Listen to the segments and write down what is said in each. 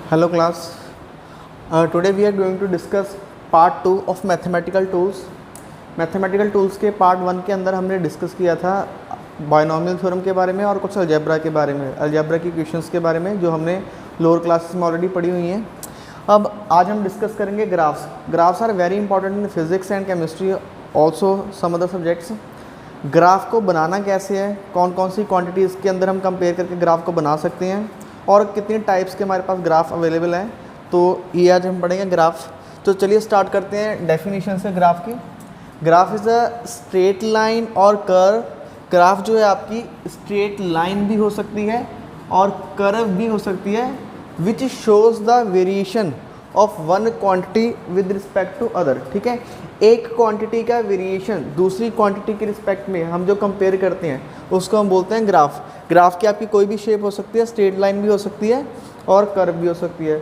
Hello class. Today we are going to discuss part 2 of mathematical tools. Mathematical tools के part 1 के अंदर हमने discuss किया था बायनोमियल थ्योरम के बारे में और कुछ अलजेब्रा के बारे में, अलजेब्रा की इक्वेशंस के बारे में जो हमने लोअर क्लासेस में ऑलरेडी पढ़ी हुई हैं। अब आज हम डिस्कस करेंगे graphs. Graphs are very important in physics and chemistry, also some other subjects. Graph को बनाना कैसे है, कौन कौन सी क्वांटिटीज़ के अंदर हम कंपेयर करके ग्राफ को बना सकते हैं और कितनी टाइप्स के हमारे पास ग्राफ अवेलेबल हैं, तो ये आज हम पढ़ेंगे ग्राफ। तो चलिए स्टार्ट करते हैं डेफिनेशन से ग्राफ की। Graph is a straight line और कर्व। ग्राफ जो है आपकी स्ट्रेट लाइन भी हो सकती है और कर्व भी हो सकती है, which shows the variation of one quantity with respect to other. ठीक है, एक क्वांटिटी का वेरिएशन दूसरी क्वांटिटी के रिस्पेक्ट में हम जो कंपेयर करते हैं उसको हम बोलते हैं ग्राफ। ग्राफ की आपकी कोई भी शेप हो सकती है, स्ट्रेट लाइन भी हो सकती है और कर्व भी हो सकती है।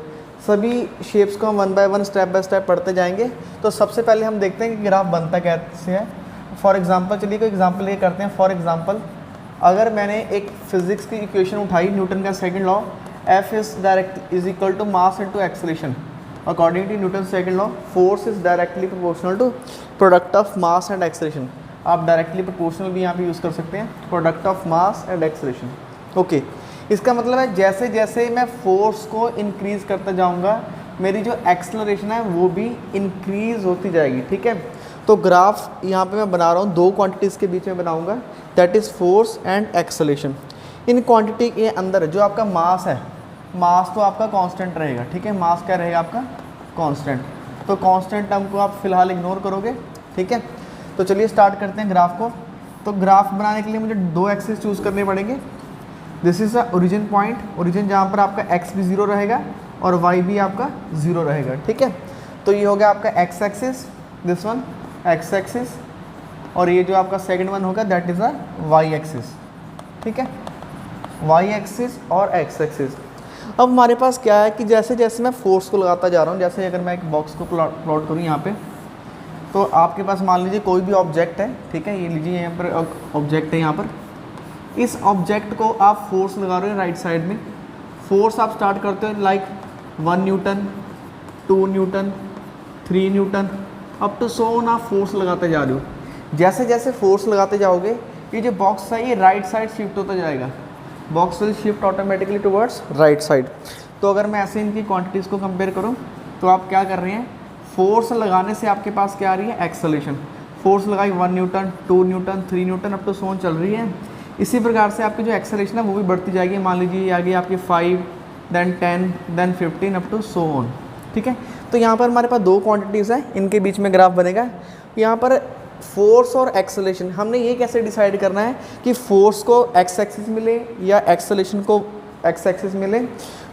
सभी शेप्स को हम one by one step by step पढ़ते जाएंगे। तो सबसे पहले हम देखते हैं कि ग्राफ बनता कैसे है। फॉर एग्जांपल, चलिए कोई एग्जांपल ये करते हैं। फॉर एग्जांपल, अगर मैंने एक फिजिक्स की इक्वेशन उठाई, न्यूटन का second law, F is direct is equal to mass into acceleration. According to Newton second law, force is directly proportional to product of mass and acceleration. आप directly proportional भी यहाँ पे use कर सकते हैं, product of mass and acceleration. Okay, इसका मतलब है जैसे जैसे मैं फोर्स को इंक्रीज़ करता जाऊँगा, मेरी जो एक्सेलरेशन है वो भी इंक्रीज़ होती जाएगी। ठीक है, तो ग्राफ यहाँ पे मैं बना रहा हूँ, दो क्वांटिटीज़ के बीच में बनाऊँगा, that is force and acceleration. In quantity के अंदर जो आपका मास है, मास तो आपका कांस्टेंट रहेगा। ठीक है, मास क्या रहेगा आपका? कांस्टेंट। तो कांस्टेंट टर्म को आप फिलहाल इग्नोर करोगे। ठीक है, तो चलिए स्टार्ट करते हैं ग्राफ को। तो ग्राफ बनाने के लिए मुझे दो एक्सिस चूज़ करने पड़ेंगे। This is the origin point, origin जहाँ पर आपका एक्स भी 0 रहेगा और वाई भी आपका 0 रहेगा। ठीक है, तो ये हो गया आपका X axis, this one X axis, और ये जो आपका सेकंड वन होगा that is a Y axis. ठीक है, वाई एक्सिस और एक्स एक्सिस। अब हमारे पास क्या है कि जैसे जैसे मैं फोर्स को लगाता जा रहा हूँ, जैसे अगर मैं एक बॉक्स को प्लॉट करूँ यहाँ पे, तो आपके पास मान लीजिए कोई भी ऑब्जेक्ट है। ठीक है, ये लीजिए यहाँ पर ऑब्जेक्ट है, यहाँ पर इस ऑब्जेक्ट को आप फोर्स लगा रहे हो राइट साइड में। फोर्स आप स्टार्ट करते हो like 1 Newton, 2 Newton, 3 Newton, up to so on आप फोर्स लगाते जा रहे हो। जैसे जैसे फोर्स लगाते जाओगे, ये जो बॉक्स है ये राइट साइड शिफ्ट होता जाएगा। Box will shift automatically towards right side. तो अगर मैं ऐसे इनकी क्वांटिटीज़ को कंपेयर करूँ, तो आप क्या कर रहे हैं, फोर्स लगाने से आपके पास क्या आ रही है? एक्सेलरेशन। फोर्स लगाई 1 Newton, 2 Newton, 3 Newton, up to so on चल रही है। इसी प्रकार से आपकी जो एक्सेलरेशन है वो भी बढ़ती जाएगी। मान लीजिए आ गई आपकी 5, then 10, then 15, up to so on. ठीक है, तो यहाँ पर हमारे पास दो क्वांटिटीज़ हैं, इनके बीच में ग्राफ बनेगा। यहाँ पर फोर्स और एक्सेलरेशन, हमने ये कैसे डिसाइड करना है कि फोर्स को एक्स एक्सिस मिले या एक्सेलरेशन को एक्स एक्सिस मिले।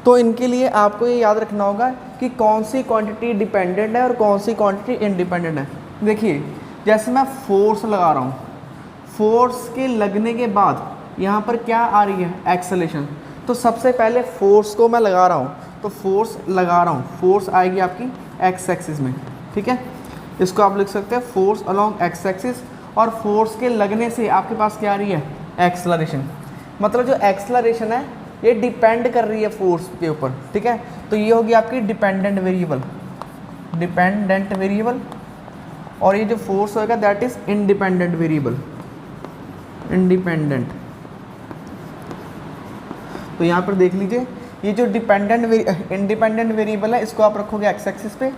तो इनके लिए आपको ये याद रखना होगा कि कौन सी क्वांटिटी डिपेंडेंट है और कौन सी क्वांटिटी इंडिपेंडेंट है। देखिए, जैसे मैं फोर्स लगा रहा हूँ, फोर्स के लगने के बाद यहाँ पर क्या आ रही है? एक्सेलरेशन। तो सबसे पहले फोर्स को मैं लगा रहा हूँ, तो फोर्स लगा रहा हूँ, फोर्स आएगी आपकी एक्स एक्सिस में। ठीक है, इसको आप लिख सकते हैं फोर्स अलोंग एक्स एक्सिस, और फोर्स के लगने से आपके पास क्या आ रही है? एक्सेलरेशन। मतलब जो एक्सेलरेशन है ये डिपेंड कर रही है फोर्स के ऊपर। ठीक है, तो ये होगी आपकी डिपेंडेंट वेरिएबल, डिपेंडेंट वेरिएबल, और ये जो फोर्स होगा that is independent variable, independent. तो यहाँ पर देख लीजिए, ये जो इंडिपेंडेंट वेरिएबल है इसको आप रखोगे एक्स एक्सिस पे,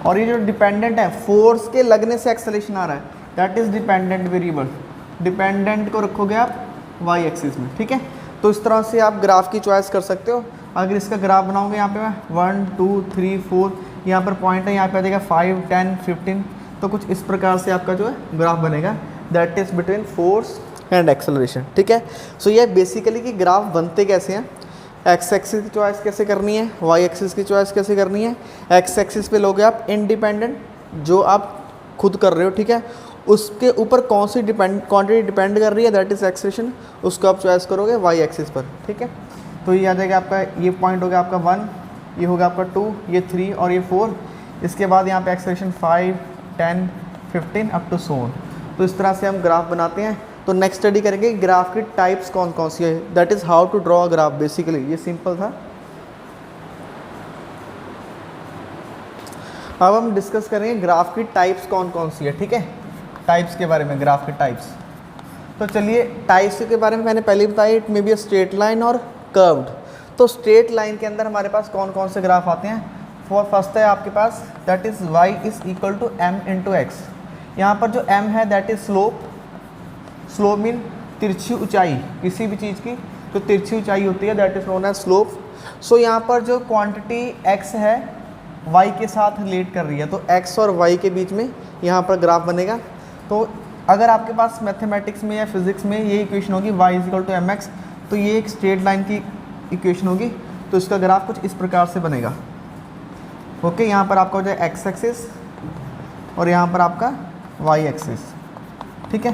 और ये जो डिपेंडेंट है, फोर्स के लगने से एक्सेलरेशन आ रहा है, that is dependent variable. Dependent को रखोगे आप वाई एक्सिस में। ठीक है, तो इस तरह से आप ग्राफ की चॉइस कर सकते हो। अगर इसका ग्राफ बनाओगे, यहाँ पे मैं 1, 2, 3, 4, यहाँ पर पॉइंट है, यहाँ पे आ जाएगा 5, 10, 15, तो कुछ इस प्रकार से आपका जो है ग्राफ बनेगा, that is between force and acceleration. ठीक है, सो ये बेसिकली कि ग्राफ बनते कैसे हैं, एक्स एक्सिस की चॉइस कैसे करनी है, वाई एक्सिस की चॉइस कैसे करनी है। एक्स एक्सिस पे लोगे आप इंडिपेंडेंट, जो आप खुद कर रहे हो। ठीक है, उसके ऊपर कौन सी क्वांटिटी डिपेंड कर रही है, दैट इज एक्सेलरेशन, उसको आप चॉइस करोगे वाई एक्सिस पर। ठीक है, तो ये आ जाएगा आपका, ये पॉइंट हो गया आपका 1, ये होगा आपका 2, ये 3 और ये 4। इसके बाद यहाँ पे acceleration 5, 10, 15 up to so on. तो इस तरह से हम ग्राफ बनाते हैं। तो नेक्स्ट स्टडी करेंगे ग्राफ की टाइप्स कौन कौन सी है, that is how to draw a graph. Basically ये सिंपल था। अब हम डिस्कस करेंगे ग्राफ की टाइप्स कौन कौन सी है, ठीक है, टाइप्स के बारे में, ग्राफ की टाइप्स। तो चलिए टाइप्स के बारे में मैंने पहले ही बताया, it may be a straight line और कर्व्ड। तो स्ट्रेट लाइन के अंदर हमारे पास कौन कौन से ग्राफ आते हैं। फर्स्ट है आपके पास that is y is equal to m into x. यहाँ पर जो m है that is slope. Slope mean तिरछी ऊंचाई, किसी भी चीज़ की जो तिरछी ऊंचाई होती है that is known as slope. So यहाँ पर जो क्वांटिटी x है y के साथ रिलेट कर रही है, तो x और y के बीच में यहाँ पर ग्राफ बनेगा। तो अगर आपके पास मैथमेटिक्स में या फिजिक्स में ये इक्वेशन होगी y is equal to m x, तो ये एक स्ट्रेट लाइन की इक्वेशन होगी। तो इसका ग्राफ कुछ इस प्रकार से बनेगा। ओके, यहाँ पर आपका हो जाए x एक्सिस और यहाँ पर आपका y एक्सिस, ठीक है।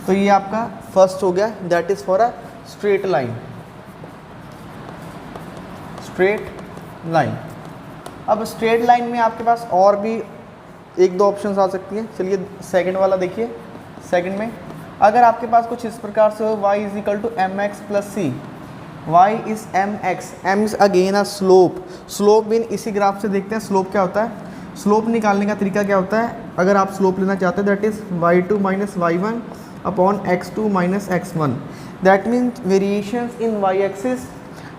तो ये आपका फर्स्ट हो गया, that is for a straight line, straight line. अब स्ट्रेट लाइन में आपके पास और भी एक दो ऑप्शंस आ सकती हैं। चलिए सेकंड वाला देखिए। सेकंड में अगर आपके पास कुछ इस प्रकार से हो y is equal to m x plus c, y is m x, m is again a slope. Slope mean इसी ग्राफ से देखते हैं स्लोप क्या होता है। स्लोप निकालने का तरीका क्या होता है, अगर आप स्लोप लेना चाहते हैं that is y2 minus y1 upon x2 minus x1। That means variations in y axis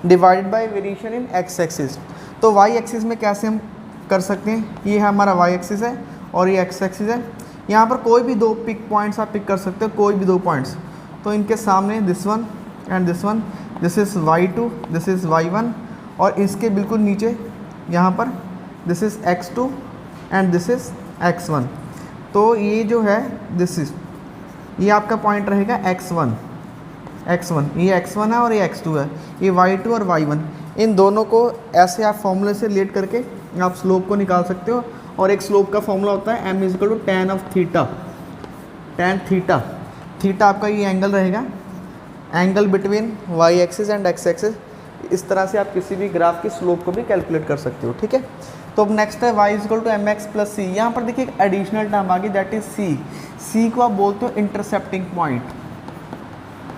divided by variation in x axis. तो y एक्सिस में कैसे हम कर सकते हैं, ये है हमारा y एक्सिस है और ये x एक्सिस है। यहाँ पर कोई भी दो पिक पॉइंट्स आप पिक कर सकते हो, कोई भी दो पॉइंट्स। तो इनके सामने this one and this one, this is y2, this is y1, और इसके बिल्कुल नीचे यहाँ पर this is x2 and this is x1। तो ये जो है दिस इज़, ये आपका पॉइंट रहेगा x1, ये x1 है और ये x2 है, ये y2 और y1। इन दोनों को ऐसे आप फॉर्मूले से रिलेट करके आप स्लोप को निकाल सकते हो। और एक स्लोप का फॉर्मूला होता है m is equal to tan of theta, tan theta. Theta आपका ये एंगल रहेगा, angle between y axis and x axis. इस तरह से आप किसी भी ग्राफ की स्लोप को भी कैलकुलेट कर सकते हो, ठीक है। तो अब नेक्स्ट है y is equal to m x plus c. यहाँ पर देखिए एक एडिशनल टर्म आ गई दैट इज c। c को आप बोलते हो इंटरसेप्टिंग पॉइंट,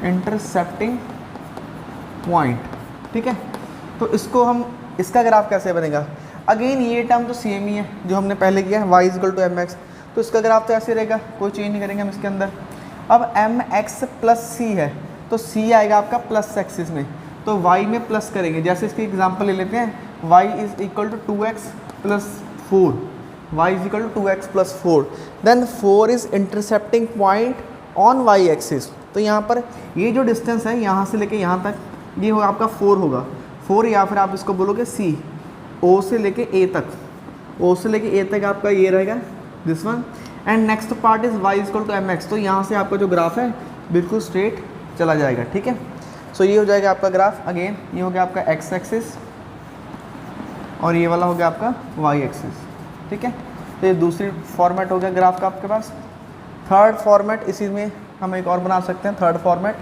इंटरसेप्टिंग पॉइंट, ठीक है। तो इसको हम, इसका ग्राफ कैसे बनेगा, अगेन ये टर्म तो सेम ही है जो हमने पहले किया है, y is equal to m x. तो इसका ग्राफ तो ऐसे रहेगा, कोई चेंज नहीं करेंगे हम इसके अंदर। अब एम एक्स प्लस सी है, तो c आएगा आपका प्लस एक्सिस में, तो y में प्लस करेंगे। जैसे इसकी एग्जांपल ले लेते हैं, y is equal to 2x plus 4, y is equal to 2x plus 4, then 4 is intercepting point on y axis. तो यहाँ पर ये जो डिस्टेंस है यहाँ से लेके यहाँ तक, ये हो आपका 4 होगा, 4, या फिर आप इसको बोलोगे c, o से लेके a तक, o से लेके a तक आपका ये रहेगा this one. And next part is y is equal to m x. तो यहाँ से आपका जो ग्राफ है बिल्कुल स्ट्रेट चला जाएगा, ठीक है। सो ये हो जाएगा आपका ग्राफ। अगेन ये हो गया आपका x एक्सिस और ये वाला हो गया आपका y एक्सिस, ठीक है। तो ये दूसरी फॉर्मेट हो गया ग्राफ का आपके पास। थर्ड फॉर्मेट इसी में हम एक और बना सकते हैं, third format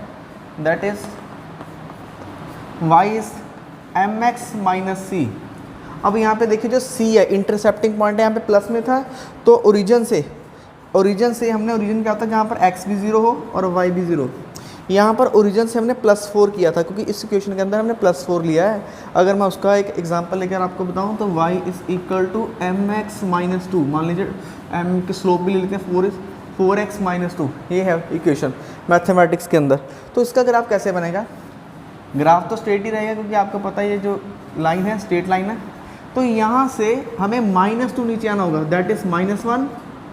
that is y is m x minus c. अब यहाँ पे देखिए जो c है इंटरसेप्टिंग पॉइंट है, यहाँ पे प्लस में था, तो ओरिजिन से हमने, ओरिजिन क्या होता है जहाँ पर x भी 0 हो और y भी 0। यहाँ पर ओरिजिन से हमने +4 किया था, क्योंकि इस इक्वेशन के अंदर हमने +4 लिया है। अगर मैं उसका एक एग्जांपल लेकर आपको बताऊँ तो y is equal to m x minus 2, मान लीजिए m के स्लोप भी ले लेते हैं, 4x माइनस 2, ये है इक्वेशन मैथमेटिक्स के अंदर। तो इसका ग्राफ कैसे बनेगा, ग्राफ तो स्ट्रेट ही रहेगा क्योंकि आपको पता है ये जो लाइन है स्ट्रेट लाइन है। तो यहाँ से हमें -2 नीचे आना होगा, दैट इज़ -1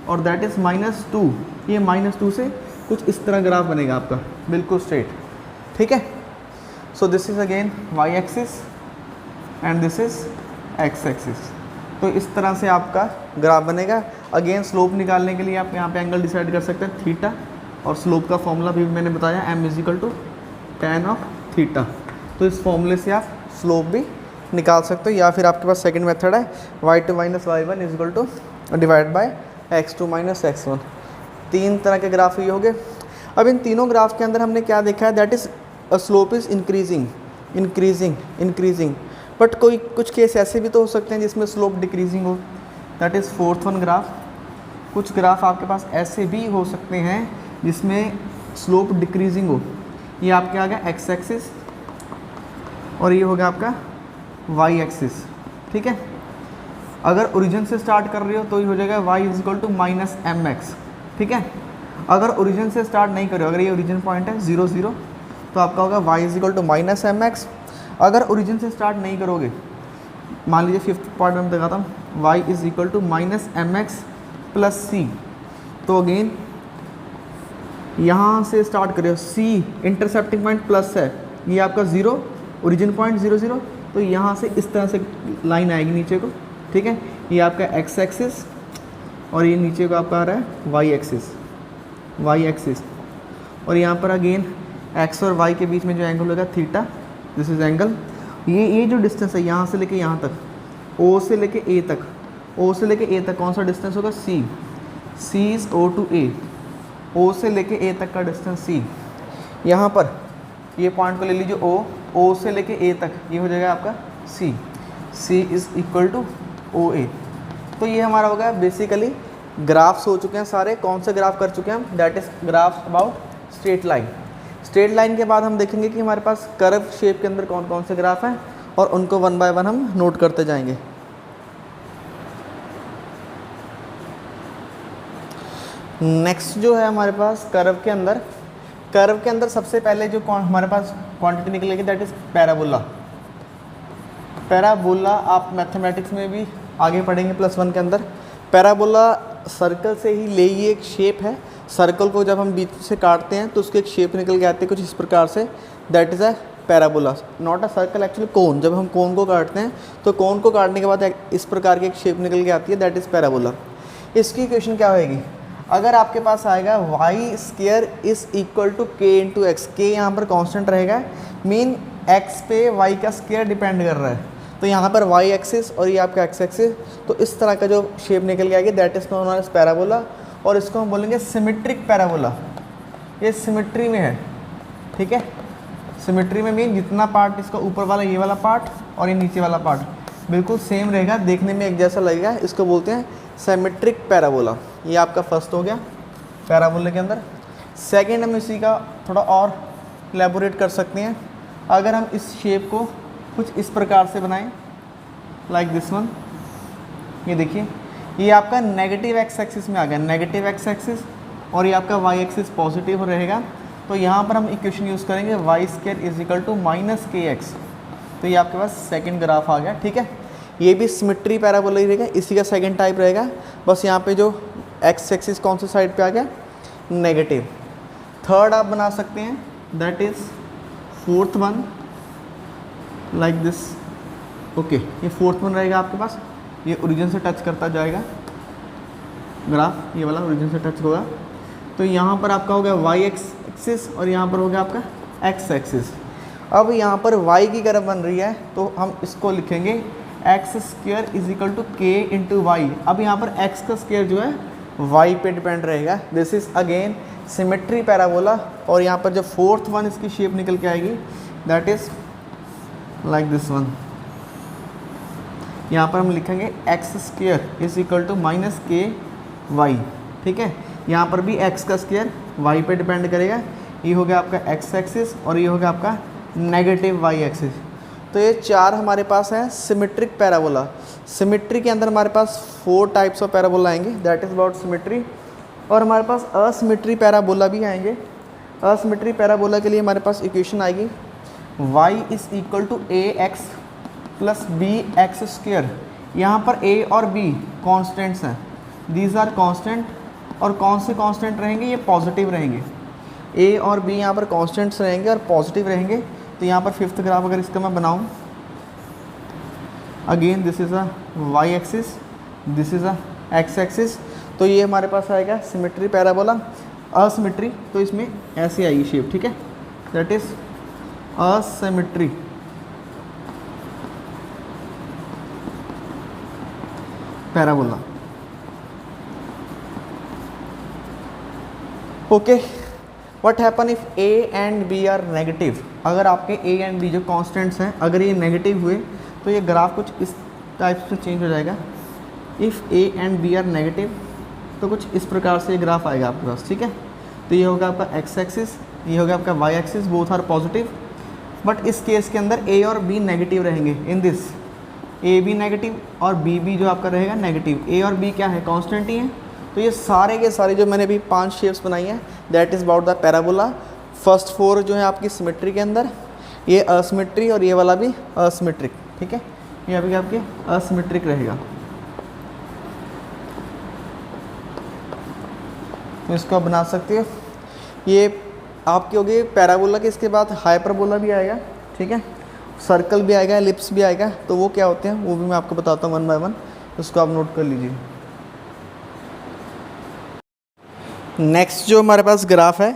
और दैट इज़ -2। ये -2 से कुछ इस तरह ग्राफ बनेगा आपका बिल्कुल स्ट्रेट, ठीक है। So this is again y axis and this is x axis. तो इस तरह से आपका ग्राफ बनेगा। अगेन स्लोप निकालने के लिए आप यहाँ पे एंगल डिसाइड कर सकते हैं थीटा, और स्लोप का फॉर्मूला भी मैंने बताया m is equal to tan of theta. तो इस फॉर्मूले से आप स्लोप भी निकाल सकते हो, या फिर आपके पास सेकंड मेथड है y2 minus y1 is equal to divide by x2 minus x1। तीन तरह के ग्राफ ये हो गए। अब इन तीनों ग्राफ के अंदर हमने क्या देखा है, that is a slope is increasing. But कोई कुछ केस ऐसे भी तो हो सकते हैं जिसमें स्लोप डिक्रीजिंग हो, that is fourth one graph. कुछ ग्राफ आपके पास ऐसे भी हो सकते हैं जिसमें स्लोप डिक्रीजिंग हो, ये आपके आ गया एक्स एक्सिस और ये हो गया आपका वाई एक्सिस, ठीक है। अगर ओरिजिन से स्टार्ट कर रहे हो तो ये हो जाएगा y is equal to minus m x, ठीक है। अगर ओरिजिन से स्टार्ट नहीं करो, अगर ये ओरिजिन पॉइंट है 0 0, तो आपका होगा y is equal to minus m x. अगर ओरिजिन से स्टार्ट नहीं करोगे, मान लीजिए फिफ्थ पॉइंट में दिखाता हूँ, y is equal to minus m x plus c, तो अगेन यहाँ से स्टार्ट करो, c इंटरसेप्टिंग पॉइंट प्लस है, ये आपका 0, ओरिजिन पॉइंट 0 0, तो यहाँ से इस तरह से लाइन आएगी नीचे को, ठीक है। ये आपका x एक्सिस और ये नीचे को आपका आ रहा है y एक्सिस, और यहाँ पर अगेन x और y के बीच में जो एंगल होगा थीटा, दिस इज एंगल। ये जो डिस्टेंस है यहाँ से लेके यहाँ तक, O से लेके A तक, O से लेके A तक कौन सा डिस्टेंस होगा, C is O to A, O से लेके A तक का डिस्टेंस C। यहाँ पर ये पॉइंट को ले लीजिए O से लेके A तक, ये हो जाएगा आपका C is equal to OA। तो ये हमारा हो गया बेसिकली ग्राफ्स हो चुके हैं सारे। कौन से ग्राफ कर चुके हैं हम, that is graphs about straight line. Straight line के बाद हम देखेंगे कि हमारे पास कर्व शेप के अंदर कौन कौन से ग्राफ हैं, और उनको वन बाय वन हम नोट करते जाएंगे। नेक्स्ट जो है हमारे पास कर्व के अंदर सबसे पहले जो हमारे पास क्वांटिटी निकलेगी दैट इज़ पैराबोला। आप मैथमेटिक्स में भी आगे पढ़ेंगे +1 के अंदर। पैराबोला सर्कल से ही ले, ये एक शेप है, सर्कल को जब हम बीच से काटते हैं तो उसकी एक शेप निकल के आती है कुछ इस प्रकार से, that is a parabola, not a circle actually cone. जब हम कोन को काटते हैं तो कोन को काटने के बाद इस प्रकार की एक शेप निकल के आती है, दैट इज़ पैराबोला। इसकी इक्वेशन क्या होएगी, अगर आपके पास आएगा y square is equal to k into x, k यहाँ पर कांस्टेंट रहेगा, मीन एक्स पे वाई का स्क्वायर डिपेंड कर रहा है, तो यहाँ पर वाई एक्सिस और ये आपका एक्स एक्सिस, तो इस तरह का जो शेप निकल के आएगी that is known as parabola, और इसको हम बोलेंगे सिमेट्रिक पैराबोला। ये सिमेट्री में है, ठीक है। सिमेट्री में मीन जितना पार्ट इसका ऊपर वाला ये वाला पार्ट और ये नीचे वाला पार्ट बिल्कुल सेम रहेगा, देखने में एक जैसा लगेगा, इसको बोलते हैं सिमेट्रिक पैराबोला। ये आपका फर्स्ट हो गया पैराबोला के अंदर। सेकंड हम इसी का थोड़ा और एलैबोरेट कर सकते हैं। अगर हम इस शेप को कुछ इस प्रकार से बनाएं, लाइक दिस वन, ये देखिए ये आपका नेगेटिव एक्स एक्सिस में आ गया, नेगेटिव एक्स एक्सिस, और ये आपका वाई एक्सिस पॉजिटिव रहेगा, तो यहाँ पर हम इक्वेशन यूज़ करेंगे y square is equal to minus के एक्स। तो ये आपके पास सेकंड ग्राफ आ गया, ठीक है। ये भी सिमेट्री पैराबोला ही रहेगा, इसी का सेकंड टाइप रहेगा, बस यहाँ पे जो एक्स एक्सिस कौन से साइड पे आ गया, नेगेटिव। थर्ड आप बना सकते हैं, that is fourth one, like this, okay. ये फोर्थ वन रहेगा आपके पास, ये ओरिजिन से टच करता जाएगा ग्राफ, ये वाला ओरिजिन से टच होगा, तो यहाँ पर आपका हो गया वाई एक्सिस और यहाँ पर हो गया आपका एक्स एक्सिस। अब यहाँ पर y की कर्व बन रही है, तो हम इसको लिखेंगे x square is equal to k into y. अब यहाँ पर x का स्क्वायर जो है y पे डिपेंड रहेगा, this is again symmetry parabola. और यहाँ पर जो फोर्थ वन इसकी शेप निकल के आएगी, that is like this one. यहाँ पर हम लिखेंगे x square is equal to minus k y, ठीक है। यहाँ पर भी x का स्क्वायर y पे डिपेंड करेगा, ये हो गया आपका x एक्सिस और ये हो गया आपका नेगेटिव y एक्सिस। तो ये चार हमारे पास है सिमेट्रिक पैराबोला। सिमेट्री के अंदर हमारे पास 4 टाइप्स ऑफ पैराबोला आएंगे, दैट इज़ अबाउट सिमेट्री। और हमारे पास असिमेट्री पैराबोला भी आएंगे। असिमेट्री पैराबोला के लिए हमारे पास इक्वेशन आएगी y is equal to a x plus b x square. यहाँ पर a और b कॉन्स्टेंट्स हैं, दीज आर कॉन्स्टेंट, और कौन से कांस्टेंट रहेंगे, ये पॉजिटिव रहेंगे। a और b यहाँ पर कांस्टेंट्स रहेंगे और पॉजिटिव रहेंगे। तो यहाँ पर फिफ्थ ग्राफ अगर इसका मैं बनाऊँ, again this is a y axis, this is a x axis, तो ये हमारे पास आएगा सिमेट्री पैराबोला। असिमेट्री तो इसमें ऐसे आएगी शेप, ठीक है, that is asymmetry parabola. Okay, what happen if a and b are negative. अगर आपके a एंड b जो कॉन्स्टेंट्स हैं अगर ये नेगेटिव हुए तो ये ग्राफ कुछ इस टाइप से चेंज हो जाएगा। If a and b are negative तो कुछ इस प्रकार से ये ग्राफ आएगा आपके पास, ठीक है। तो ये होगा आपका एक्स एक्सिस, ये होगा आपका Y axis, both are positive. But इस केस के अंदर ए और बी नेगेटिव रहेंगे। In this A B negative और बी भी जो आपका रहेगा नेगेटिव। ए और बी क्या है, कांस्टेंट ही है। तो ये सारे के सारे जो मैंने अभी 5 शेप्स बनाई हैं that is about the parabola. First 4 जो है आपकी सिमेट्री के अंदर, ये असिमेट्री और ये वाला भी असिमेट्रिक, ठीक है। ये अभी आपके असिमेट्रिक रहेगा। तो इसको आप बना सकते हो। ये आपकी होगी पैराबोला के, इसके बाद हाइपरबोला भी आएगा, ठीक है, सर्कल भी आएगा, एलिप्स भी आएगा। तो वो क्या होते हैं वो भी मैं आपको बताता हूँ 1 बाय 1, उसको आप नोट कर लीजिए। नेक्स्ट जो हमारे पास ग्राफ है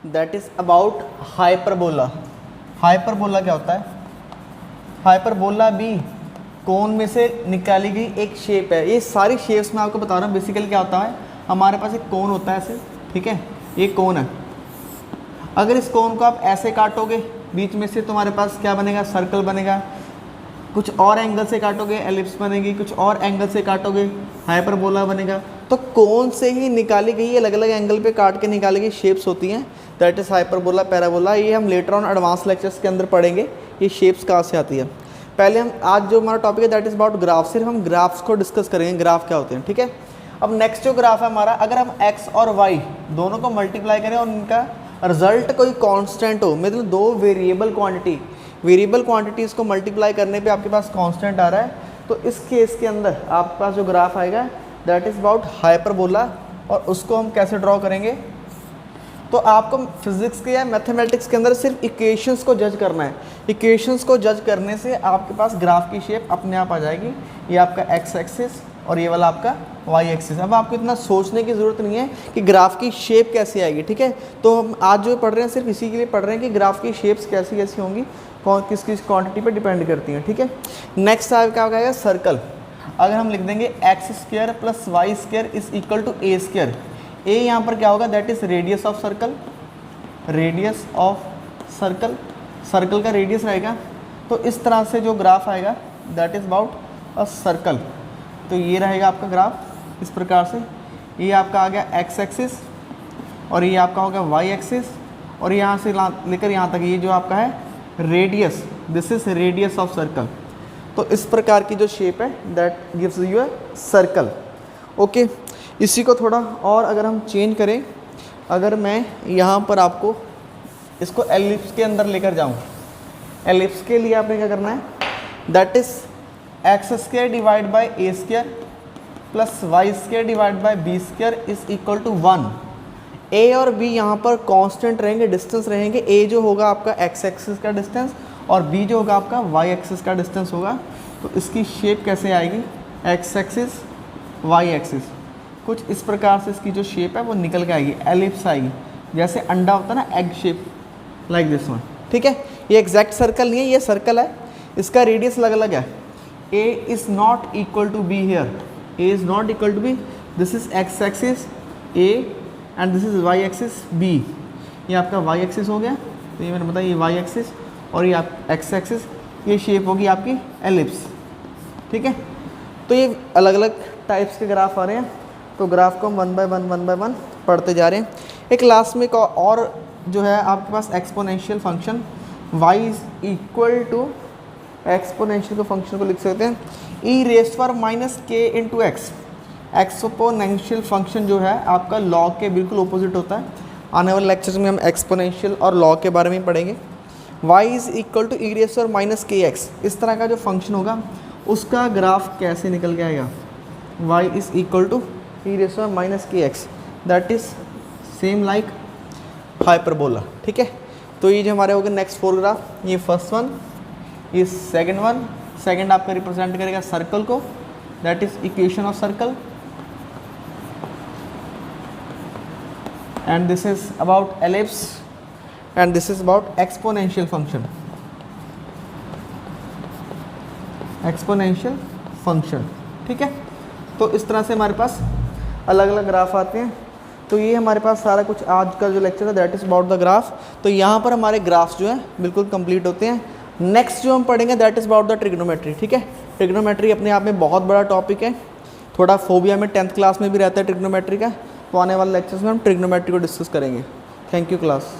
that is about hyperbola. Hyperbola क्या होता है, हाइपरबोला भी कोन में से निकाली गई एक शेप है। ये सारी शेप्स मैं आपको बता रहा हूँ। बेसिकली क्या होता है, हमारे पास एक कोन होता है ऐसे, ठीक है, ये कोन है। अगर इस कोन को आप ऐसे काटोगे बीच में से, तुम्हारे पास क्या बनेगा, सर्कल बनेगा। कुछ और एंगल से काटोगे एलिप्स बनेगी, कुछ और एंगल से काटोगे हाइपरबोला बनेगा। तो कोन से ही निकाली गई अलग अलग एंगल पे काट के निकाली गई शेप्स होती हैं, दैट इज़ हाइपरबोला, पैराबोला। ये हम लेटर ऑन एडवांस लेक्चर्स के अंदर पढ़ेंगे ये शेप्स कहाँ से आती है। पहले हम आज जो हमारा टॉपिक है दैट इज़ अबाउट ग्राफ, सिर्फ हम ग्राफ्स को डिस्कस करेंगे, ग्राफ क्या होते हैं, ठीक है। अब नेक्स्ट जो ग्राफ है हमारा, अगर हम x और y दोनों को मल्टीप्लाई करें और उनका रिजल्ट कोई कांस्टेंट हो, मतलब 2 वेरिएबल क्वांटिटीज़ को मल्टीप्लाई करने पे आपके पास कांस्टेंट आ रहा है, तो इस केस के अंदर आपके पास जो ग्राफ आएगा दैट इज़ अबाउट हाइपरबोला। और उसको हम कैसे ड्रॉ करेंगे, तो आपको फिजिक्स के या मैथमेटिक्स के अंदर सिर्फ इक्वेशंस को जज करना है। इक्वेशंस को जज करने से आपके पास ग्राफ की शेप अपने आप आ जाएगी। ये आपका एक्स एक्सिस और ये वाला आपका वाई एक्सिस। अब आपको इतना सोचने की ज़रूरत नहीं है कि ग्राफ की शेप कैसे आएगी, ठीक है। तो हम आज जो पढ़ रहे हैं सिर्फ इसी के लिए पढ़ रहे हैं कि ग्राफ की शेप्स कैसी कैसी होंगी, किस किस क्वांटिटी पे डिपेंड करती हैं, ठीक है। नेक्स्ट क्या आएगा, सर्कल। अगर हम लिख देंगे x square plus Y square is equal to a square. A यहाँ पर क्या होगा, that is radius of circle, radius of circle, circle का रेडियस रहेगा। तो इस तरह से जो ग्राफ आएगा that is about a circle. तो ये रहेगा आपका ग्राफ इस प्रकार से। ये आपका आ गया एक्स एक्सिस और ये आपका होगा वाई एक्सिस, और यहाँ से लेकर यहाँ तक ये जो आपका है radius, this is radius of circle. तो इस प्रकार की जो शेप है that gives you a circle, okay. इसी को थोड़ा और अगर हम चेंज करें, अगर मैं यहाँ पर आपको इसको एलिप्स के अंदर लेकर जाऊँ, एलिप्स के लिए आपने क्या करना है, that is X square divide by A square plus Y square divide by B square is equal to 1। A और बी यहाँ पर कांस्टेंट रहेंगे, डिस्टेंस रहेंगे। ए जो होगा आपका एक्स एक्सिस का डिस्टेंस और बी जो होगा आपका वाई एक्सिस का डिस्टेंस होगा। तो इसकी शेप कैसे आएगी, एक्स एक्सिस वाई एक्सिस, कुछ इस प्रकार से इसकी जो शेप है वो निकल के आएगी, एलिप्स आएगी, जैसे अंडा होता है ना, egg shape, like this one, ठीक है। ये एग्जैक्ट सर्कल नहीं है, ये सर्कल है, इसका रेडियस अलग अलग है। A is not equal to B here, A is not equal to B, this is X axis A and this is Y axis B. ये आपका वाई एक्सिस हो गया, तो ये मैंने बताया ये वाई एक्सिस और ये आप एक्स एक्सिस, ये शेप होगी आपकी एलिप्स, ठीक है। तो ये अलग अलग टाइप्स के ग्राफ आ रहे हैं। तो ग्राफ को हम 1 बाय 1 पढ़ते जा रहे हैं। एक लास्ट में एक और जो है आपके पास exponential function y is equal to, exponential को फंक्शन को लिख सकते हैं ई रेस्ट पर minus k into x. Exponential function जो है आपका लॉग के बिल्कुल ऑपोजिट होता है। आने वाले लेक्चर्स में हम एक्सपोनेंशियल और लॉग के बारे में पढ़ेंगे। y is equal to E raised पर माइनस के एक्स, इस तरह का जो फंक्शन होगा उसका ग्राफ कैसे निकल के आएगा, y is equal to E raised पर माइनस के X, that is same like hyperbola, ठीक है। तो ये जो हमारे हो गए नेक्स्ट 4 ग्राफ, ये फर्स्ट वन, ये सेकंड वन, सेकंड आपका रिप्रेजेंट करेगा सर्कल को, that is equation of circle, and this is about ellipse and this is about exponential function, exponential function, ठीक है। तो इस तरह से हमारे पास अलग अलग ग्राफ आते हैं। तो ये हमारे पास सारा कुछ आज का जो लेक्चर है that is about the graph. तो यहाँ पर हमारे ग्राफ्स जो हैं बिल्कुल कंप्लीट होते हैं। नेक्स्ट जो हम पढ़ेंगे that is about the trigonometry, ठीक है। ट्रिग्नोमेट्री अपने आप में बहुत बड़ा टॉपिक है, थोड़ा फोबिया में 10th क्लास में भी रहता है ट्रिग्नोमेट्री का। तो आने वाले लेक्चर्स में हम ट्रिग्नोमेट्री को डिस्कस करेंगे। Thank you class.